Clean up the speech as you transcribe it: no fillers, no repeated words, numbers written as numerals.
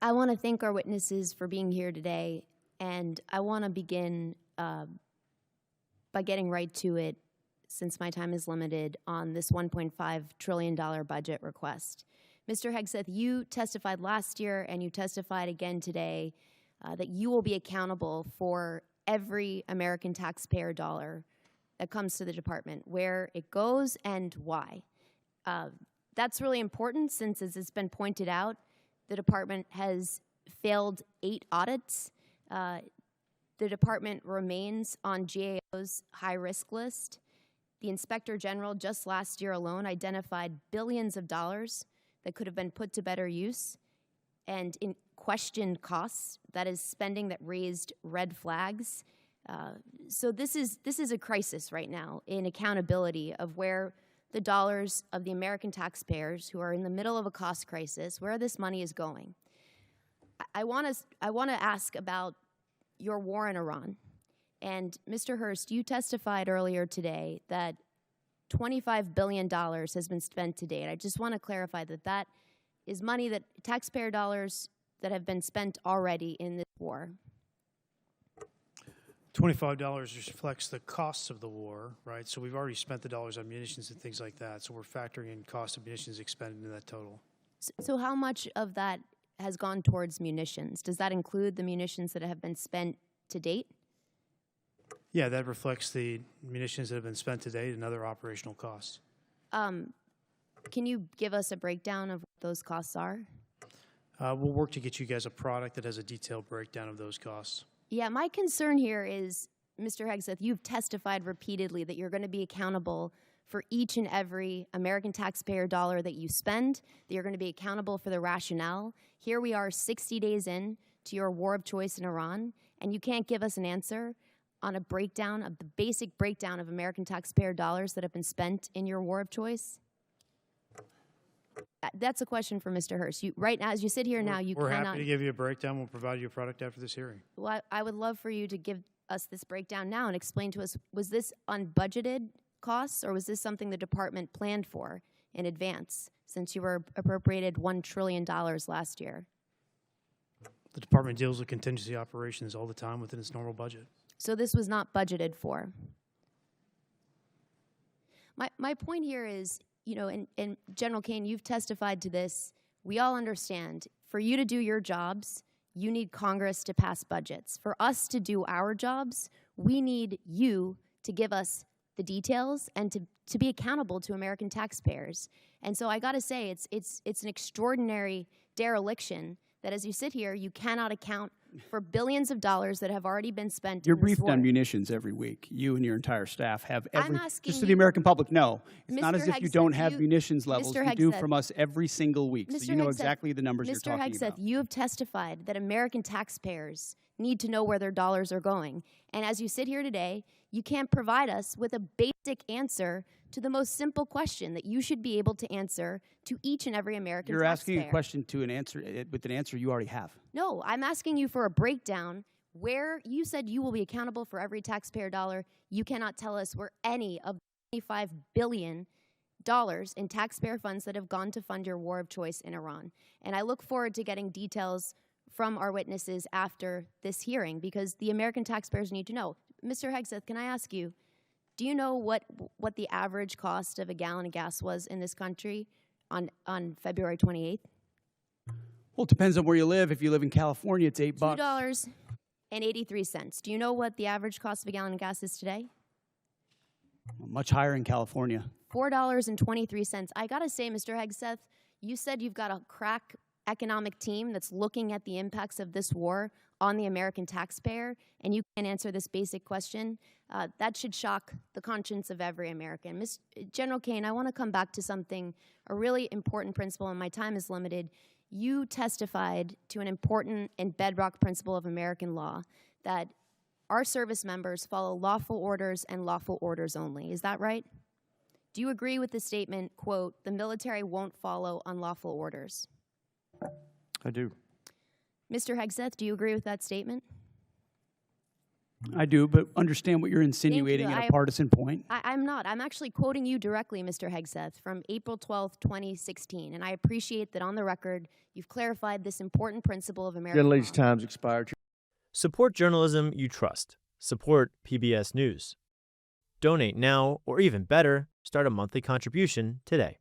I want to thank our witnesses for being here today, and I want to begin by getting right to it, since my time is limited, on this $1.5 trillion budget request. Mr. Hegseth, you testified last year and you testified again today that you will be accountable for every American taxpayer dollar that comes to the department, where it goes and why. That's really important since, as it's been pointed out, the department has failed 8 audits. The department remains on GAO's high-risk list. The Inspector General just last year alone identified billions of dollars that could have been put to better use, and in questioned costs, that is spending that raised red flags. So this is a crisis right now in accountability of where the dollars of the American taxpayers who are in the middle of a cost crisis, where this money is going. I want to ask about your war in Iran. And Mr. Hurst, you testified earlier today that $25 billion has been spent to date. I just want to clarify that that is money, that taxpayer dollars that have been spent already in this war. $25 reflects the costs of the war, right? So we've already spent the dollars on munitions and things like that. So we're factoring in cost of munitions expended in that total. So how much of that has gone towards munitions? Does that include the munitions that have been spent to date? Yeah, that reflects the munitions that have been spent to date and other operational costs. Can you give us a breakdown of what those costs are? We'll work to get you guys a product that has a detailed breakdown of those costs. Yeah, my concern here is, Mr. Hegseth, you've testified repeatedly that you're going to be accountable for each and every American taxpayer dollar that you spend, that you're going to be accountable for the rationale. Here we are 60 days in to your war of choice in Iran, and you can't give us an answer on a breakdown of the basic breakdown of American taxpayer dollars that have been spent in your war of choice? That's a question for Mr. Hurst. Right now, as you sit here now, you cannot... We're happy to give you a breakdown. We'll provide you a product after this hearing. Well, I would love for you to give us this breakdown now and explain to us, was this unbudgeted costs, or was this something the department planned for in advance, since you were appropriated $1 trillion last year? The department deals with contingency operations all the time within its normal budget. So this was not budgeted for. My point here is, you know, and General Caine, you've testified to this. We all understand, for you to do your jobs, you need Congress to pass budgets. For us to do our jobs, we need you to give us the details and to be accountable to American taxpayers. And so I got to say, it's an extraordinary dereliction that as you sit here, you cannot account for billions of dollars that have already been spent. You're briefed on munitions every week. You and your entire staff have every, I'm asking just so the American public know, it's not Mr. as if you Hegseth, don't have munitions levels. Mr. You do Hegseth, from us every single week. Mr. So you know Hegseth, exactly the numbers you're talking Mr. Hegseth, about. you have testified that American taxpayers need to know where their dollars are going. And as you sit here today, you can't provide us with a basic answer to the most simple question that you should be able to answer to each and every American taxpayer. You're asking a question to an answer with an answer you already have. No, I'm asking you for a breakdown where you said you will be accountable for every taxpayer dollar. You cannot tell us where any of the $25 billion in taxpayer funds that have gone to fund your war of choice in Iran. And I look forward to getting details from our witnesses after this hearing, because the American taxpayers need to know. Mr. Hegseth, can I ask you, do you know what the average cost of a gallon of gas was in this country on February 28th? Well, it depends on where you live. If you live in California, it's $8. $2.83. Do you know what the average cost of a gallon of gas is today? Much higher in California. $4.23. I got to say, Mr. Hegseth, you said you've got a crack economic team that's looking at the impacts of this war on the American taxpayer, and you can't answer this basic question. That should shock the conscience of every American. General Caine, I want to come back to something, a really important principle, and my time is limited. You testified to an important and bedrock principle of American law, that our service members follow lawful orders and lawful orders only. Is that right? Do you agree with the statement, quote, the military won't follow unlawful orders? I do. Mr. Hegseth, do you agree with that statement? I do, but understand what you're insinuating in a partisan point. I'm not. I'm actually quoting you directly, Mr. Hegseth, from April 12th, 2016. And I appreciate that on the record, you've clarified this important principle of American law. Time's expired. Support journalism you trust. Support PBS News. Donate now, or even better, start a monthly contribution today.